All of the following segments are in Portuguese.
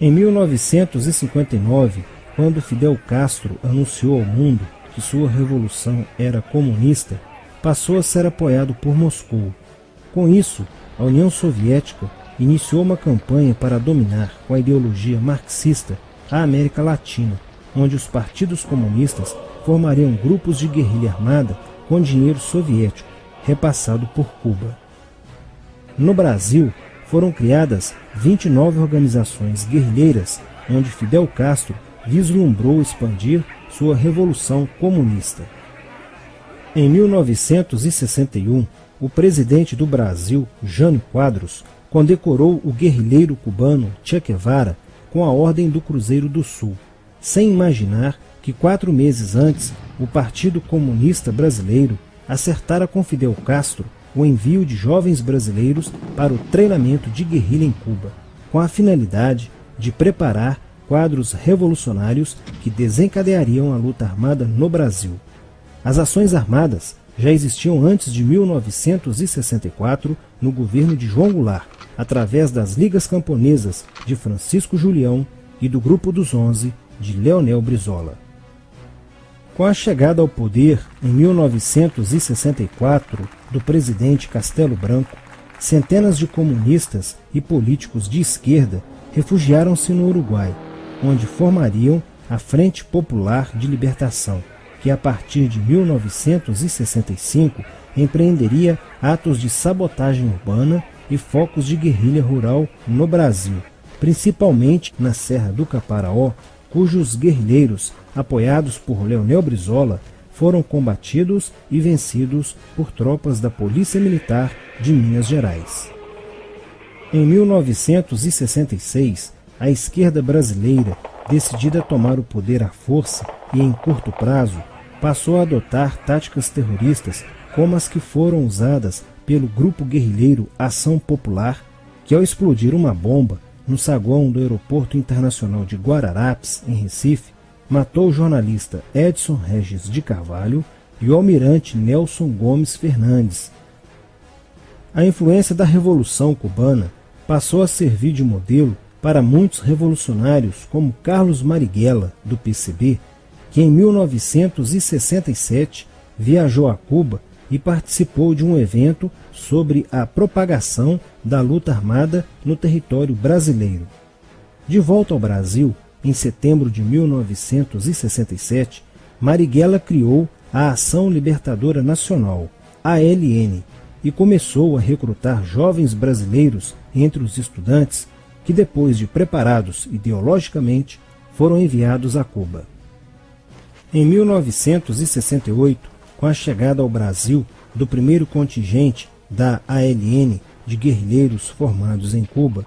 Em 1959, quando Fidel Castro anunciou ao mundo que sua revolução era comunista, passou a ser apoiado por Moscou. Com isso, a União Soviética iniciou uma campanha para dominar com a ideologia marxista a América Latina, onde os partidos comunistas formariam grupos de guerrilha armada com dinheiro soviético, repassado por Cuba. No Brasil, foram criadas 29 organizações guerrilheiras, onde Fidel Castro vislumbrou expandir sua revolução comunista. Em 1961, o presidente do Brasil, Jânio Quadros, condecorou o guerrilheiro cubano Che Guevara com a Ordem do Cruzeiro do Sul, sem imaginar que 4 meses antes o Partido Comunista Brasileiro acertara com Fidel Castro o envio de jovens brasileiros para o treinamento de guerrilha em Cuba, com a finalidade de preparar quadros revolucionários que desencadeariam a luta armada no Brasil. As ações armadas já existiam antes de 1964 no governo de João Goulart, através das Ligas Camponesas de Francisco Julião e do Grupo dos 11 de Leonel Brizola. Com a chegada ao poder em 1964 do presidente Castelo Branco, centenas de comunistas e políticos de esquerda refugiaram-se no Uruguai, onde formariam a Frente Popular de Libertação, que a partir de 1965 empreenderia atos de sabotagem urbana e focos de guerrilha rural no Brasil, principalmente na Serra do Caparaó, cujos guerrilheiros, apoiados por Leonel Brizola, foram combatidos e vencidos por tropas da Polícia Militar de Minas Gerais. Em 1966, a esquerda brasileira, decidida a tomar o poder à força e em curto prazo, passou a adotar táticas terroristas como as que foram usadas pelo grupo guerrilheiro Ação Popular, que ao explodir uma bomba no saguão do Aeroporto Internacional de Guararapes, em Recife, matou o jornalista Edson Regis de Carvalho e o almirante Nelson Gomes Fernandes. A influência da Revolução Cubana passou a servir de modelo para muitos revolucionários como Carlos Marighella, do PCB, que em 1967 viajou a Cuba e participou de um evento sobre a propagação da luta armada no território brasileiro. De volta ao Brasil, em setembro de 1967, Marighella criou a Ação Libertadora Nacional, ALN, e começou a recrutar jovens brasileiros entre os estudantes que, depois de preparados ideologicamente, foram enviados a Cuba. Em 1968, com a chegada ao Brasil do primeiro contingente da ALN de guerrilheiros formados em Cuba,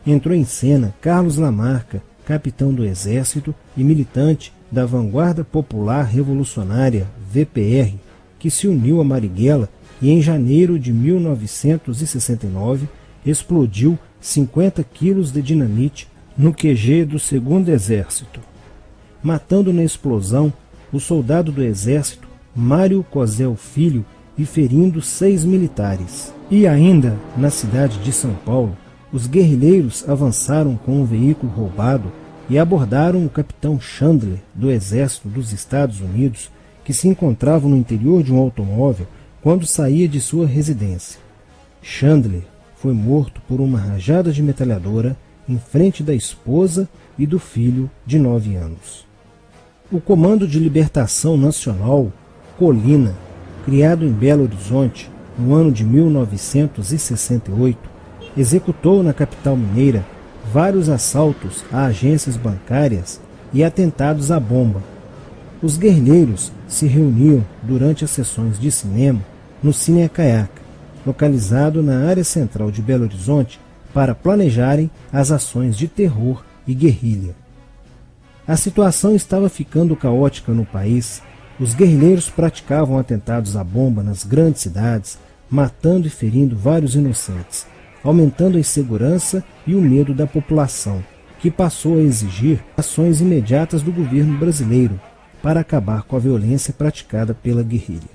entrou em cena Carlos Lamarca, capitão do Exército e militante da Vanguarda Popular Revolucionária, VPR, que se uniu a Marighella e em janeiro de 1969 explodiu 50 quilos de dinamite no QG do 2º Exército, matando na explosão o soldado do Exército Mário Cosel Filho e ferindo 6 militares. E ainda, na cidade de São Paulo, os guerrilheiros avançaram com um veículo roubado e abordaram o capitão Chandler, do Exército dos Estados Unidos, que se encontrava no interior de um automóvel quando saía de sua residência. Chandler foi morto por uma rajada de metralhadora em frente da esposa e do filho de 9 anos. O Comando de Libertação Nacional, Colina, criado em Belo Horizonte no ano de 1968, executou na capital mineira vários assaltos a agências bancárias e atentados à bomba. Os guerrilheiros se reuniam durante as sessões de cinema no Cine Caiaca, localizado na área central de Belo Horizonte, para planejarem as ações de terror e guerrilha. A situação estava ficando caótica no país. Os guerrilheiros praticavam atentados à bomba nas grandes cidades, matando e ferindo vários inocentes, aumentando a insegurança e o medo da população, que passou a exigir ações imediatas do governo brasileiro para acabar com a violência praticada pela guerrilha.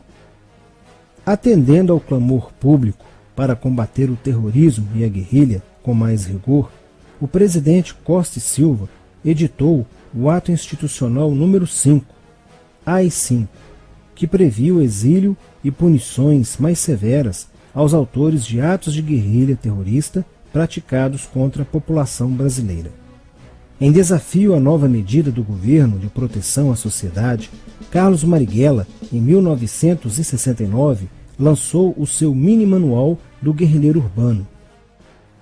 Atendendo ao clamor público para combater o terrorismo e a guerrilha com mais rigor, o presidente Costa e Silva editou o Ato Institucional número 5, AI-5, que previa o exílio e punições mais severas aos autores de atos de guerrilha terrorista praticados contra a população brasileira. Em desafio à nova medida do governo de proteção à sociedade, Carlos Marighella, em 1969, lançou o seu mini-manual do guerrilheiro urbano.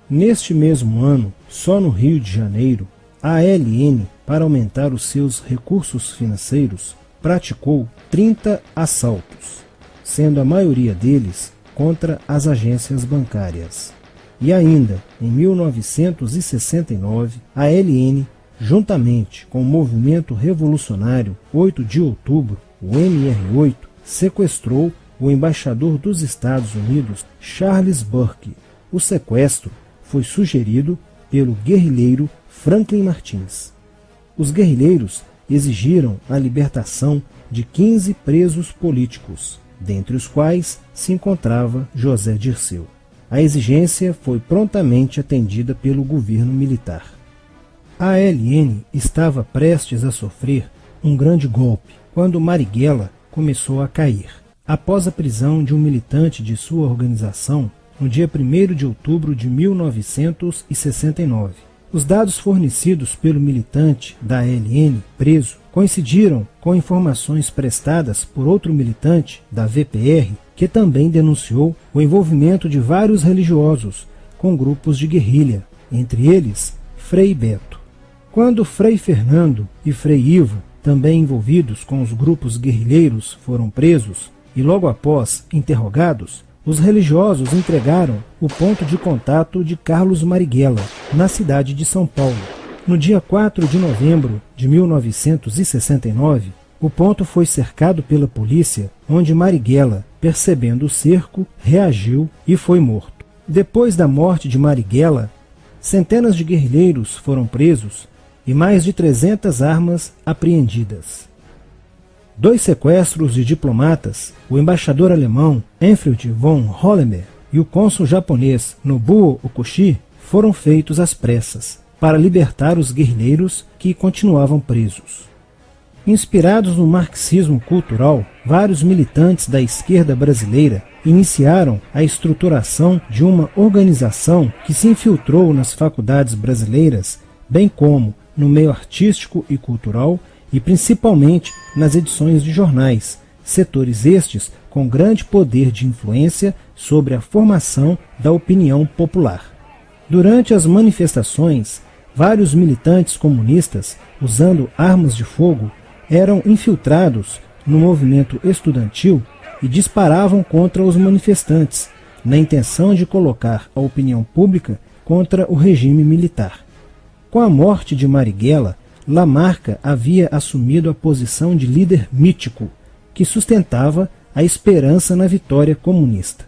Neste mesmo ano, só no Rio de Janeiro, a ALN, para aumentar os seus recursos financeiros, praticou 30 assaltos, sendo a maioria deles contra as agências bancárias. E ainda, em 1969, a ALN, juntamente com o movimento revolucionário 8 de outubro, o MR8, sequestrou o embaixador dos Estados Unidos, Charles Burke. O sequestro foi sugerido pelo guerrilheiro Franklin Martins. Os guerrilheiros exigiram a libertação de 15 presos políticos, dentre os quais se encontrava José Dirceu. A exigência foi prontamente atendida pelo governo militar. A ALN estava prestes a sofrer um grande golpe quando Marighella começou a cair. Após a prisão de um militante de sua organização, no dia 1º de outubro de 1969. Os dados fornecidos pelo militante da ALN preso coincidiram com informações prestadas por outro militante da VPR, que também denunciou o envolvimento de vários religiosos com grupos de guerrilha, entre eles Frei Beto. Quando Frei Fernando e Frei Ivo, também envolvidos com os grupos guerrilheiros, foram presos e logo após interrogados, os religiosos entregaram o ponto de contato de Carlos Marighella, na cidade de São Paulo. No dia 4 de novembro de 1969, o ponto foi cercado pela polícia, onde Marighella, percebendo o cerco, reagiu e foi morto. Depois da morte de Marighella, centenas de guerrilheiros foram presos e mais de 300 armas apreendidas. 2 sequestros de diplomatas, o embaixador alemão Enfried von Hollemer e o cônsul japonês Nobuo Okushi, foram feitos às pressas, para libertar os guerrilheiros que continuavam presos. Inspirados no marxismo cultural, vários militantes da esquerda brasileira iniciaram a estruturação de uma organização que se infiltrou nas faculdades brasileiras, bem como no meio artístico e cultural, e principalmente nas edições de jornais, setores estes com grande poder de influência sobre a formação da opinião popular. Durante as manifestações, vários militantes comunistas, usando armas de fogo, eram infiltrados no movimento estudantil e disparavam contra os manifestantes, na intenção de colocar a opinião pública contra o regime militar. Com a morte de Marighella, Lamarca havia assumido a posição de líder mítico, que sustentava a esperança na vitória comunista.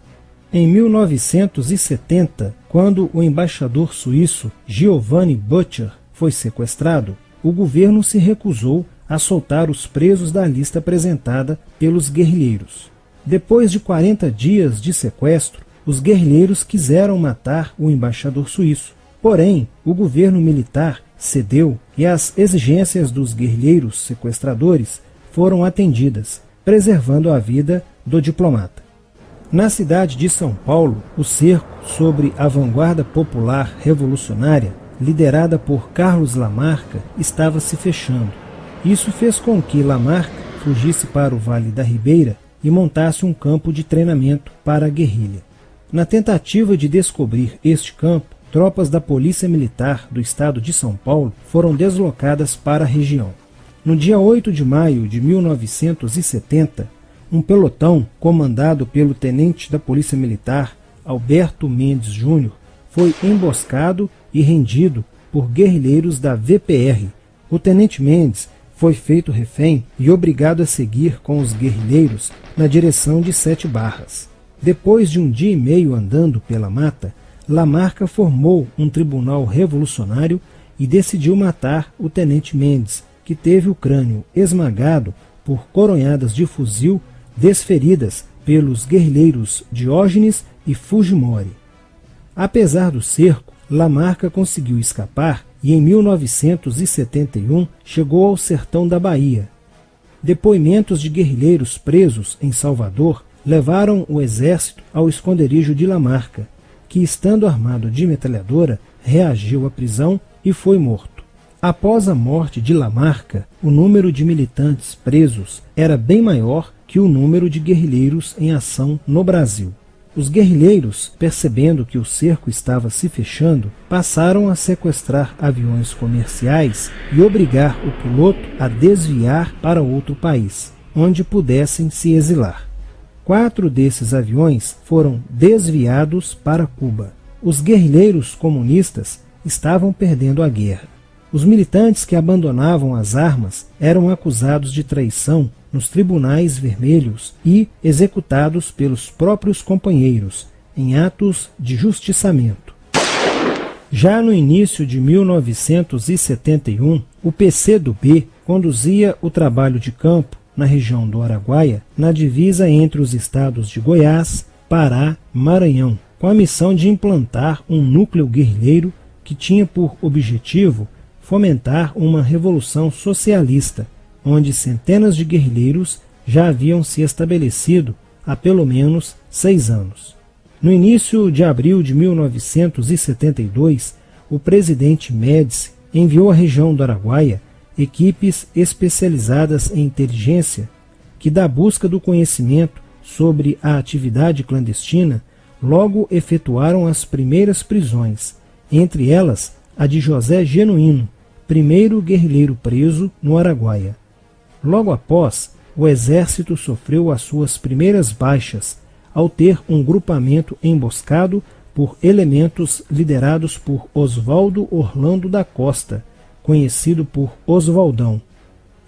Em 1970, quando o embaixador suíço Giovanni Butcher foi sequestrado, o governo se recusou a soltar os presos da lista apresentada pelos guerrilheiros. Depois de 40 dias de sequestro, os guerrilheiros quiseram matar o embaixador suíço. Porém, o governo militar cedeu e as exigências dos guerrilheiros sequestradores foram atendidas, preservando a vida do diplomata. Na cidade de São Paulo, o cerco sobre a vanguarda popular revolucionária, liderada por Carlos Lamarca, estava se fechando. Isso fez com que Lamarca fugisse para o Vale da Ribeira e montasse um campo de treinamento para a guerrilha. Na tentativa de descobrir este campo, tropas da Polícia Militar do estado de São Paulo foram deslocadas para a região. No dia 8 de maio de 1970, um pelotão comandado pelo tenente da Polícia Militar, Alberto Mendes Júnior, foi emboscado e rendido por guerrilheiros da VPR. O tenente Mendes foi feito refém e obrigado a seguir com os guerrilheiros na direção de Sete Barras. Depois de um dia e meio andando pela mata, Lamarca formou um tribunal revolucionário e decidiu matar o tenente Mendes, que teve o crânio esmagado por coronhadas de fuzil desferidas pelos guerrilheiros Diógenes e Fujimori. Apesar do cerco, Lamarca conseguiu escapar e em 1971 chegou ao sertão da Bahia. Depoimentos de guerrilheiros presos em Salvador levaram o exército ao esconderijo de Lamarca, que, estando armado de metralhadora, reagiu à prisão e foi morto. Após a morte de Lamarca, o número de militantes presos era bem maior que o número de guerrilheiros em ação no Brasil. Os guerrilheiros, percebendo que o cerco estava se fechando, passaram a sequestrar aviões comerciais e obrigar o piloto a desviar para outro país, onde pudessem se exilar. 4 desses aviões foram desviados para Cuba. Os guerrilheiros comunistas estavam perdendo a guerra. Os militantes que abandonavam as armas eram acusados de traição nos tribunais vermelhos e executados pelos próprios companheiros, em atos de justiçamento. Já no início de 1971, o PCdoB conduzia o trabalho de campo na região do Araguaia, na divisa entre os estados de Goiás, Pará e Maranhão, com a missão de implantar um núcleo guerrilheiro que tinha por objetivo fomentar uma revolução socialista, onde centenas de guerrilheiros já haviam se estabelecido há pelo menos 6 anos. No início de abril de 1972, o presidente Médici enviou à região do Araguaia equipes especializadas em inteligência que, da busca do conhecimento sobre a atividade clandestina, logo efetuaram as primeiras prisões, entre elas a de José Genuíno, primeiro guerrilheiro preso no Araguaia. Logo após, o exército sofreu as suas primeiras baixas, ao ter um grupamento emboscado por elementos liderados por Oswaldo Orlando da Costa, conhecido por Oswaldão.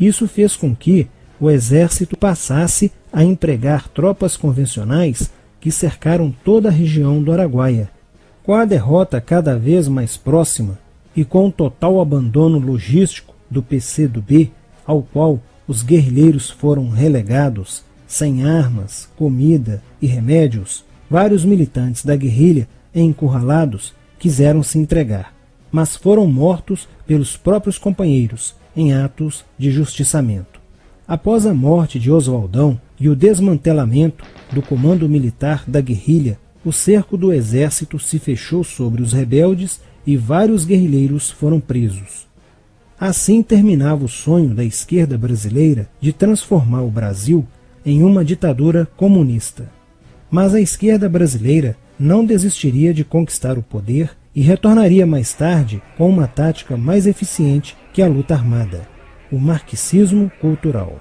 Isso fez com que o exército passasse a empregar tropas convencionais que cercaram toda a região do Araguaia. Com a derrota cada vez mais próxima e com o total abandono logístico do PCdoB, ao qual os guerrilheiros foram relegados, sem armas, comida e remédios, vários militantes da guerrilha, encurralados, quiseram se entregar, mas foram mortos pelos próprios companheiros em atos de justiçamento. Após a morte de Oswaldão e o desmantelamento do comando militar da guerrilha, o cerco do exército se fechou sobre os rebeldes e vários guerrilheiros foram presos. Assim terminava o sonho da esquerda brasileira de transformar o Brasil em uma ditadura comunista. Mas a esquerda brasileira não desistiria de conquistar o poder e retornaria mais tarde com uma tática mais eficiente que a luta armada: o marxismo cultural.